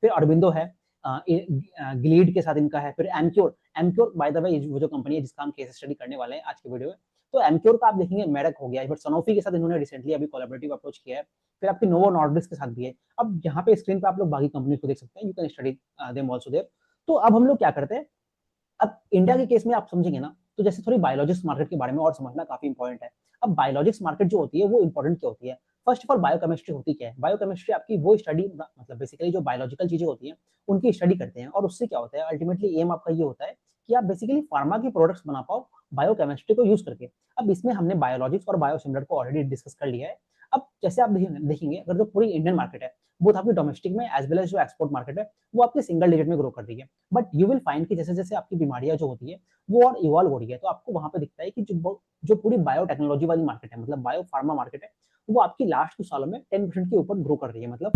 फिर अरबिंदो है, गिलीड के साथ इनका है, फिर Emcure. Emcure by the way वो जो कंपनी है जिसका हम केस स्टडी करने वाले हैं आज के वीडियो में, तो एमक्योर का आप देखेंगे मेडक हो गया, बट सनोफी के साथ इन्होंने रिसेंटली अभी कोलैबोरेटिव अप्रोच किया है। फिर आपकी नोवो नॉर्डिस्क के साथ भी है। अब यहाँ पे स्क्रीन पे आप लोग बाकी कंपनी को देख सकते हैं, you can study them also there. तो अब हम लोग क्या करते हैं, अब इंडिया के केस में आप समझेंगे ना, तो जैसे थोड़ी बायोलॉजिक्स मार्केट के बारे में और समझना काफी इंपॉर्टेंट है। अब बायोलॉजिक्स मार्केट जो होती है वो इंपॉर्टेंट क्या होती है? फर्स्ट ऑफ ऑल बायोकेमिस्ट्री होती क्या है? बायोकेमिस्ट्री आपकी वो स्टडी, मतलब बेसिकली जो बायोलॉजिकल चीजें होती हैं उनकी स्टडी करते हैं, और उससे क्या होता है अल्टीमेटली एम आपका ये होता है कि आप बेसिकली फार्मा के प्रोडक्ट्स बना पाओ बायोकेमिस्ट्री को यूज करके। अब इसमें हमने बायोलॉजिक्स और बायोसिमिलर को ऑलरेडी डिस्कस कर लिया है। अब जैसे आप देखेंगे अगर जो पूरी इंडियन मार्केट है वो आपकी डोमेस्टिक में एज वेल एज जो एक्सपोर्ट मार्केट है वो आपकी सिंगल डिजिट में ग्रो कर रही है। बट यू विल फाइंड कि जैसे जैसे आपकी बीमारियां जो होती है वो और इवॉल्व हो रही है, तो आपको वहां पे दिखता है कि जो पूरी बायोटेक्नोलॉजी वाली मार्केट है, मतलब बायो फार्मा मार्केट है, वो आपकी लास्ट कुछ सालों में 10% के ऊपर ग्रो कर रही है। मतलब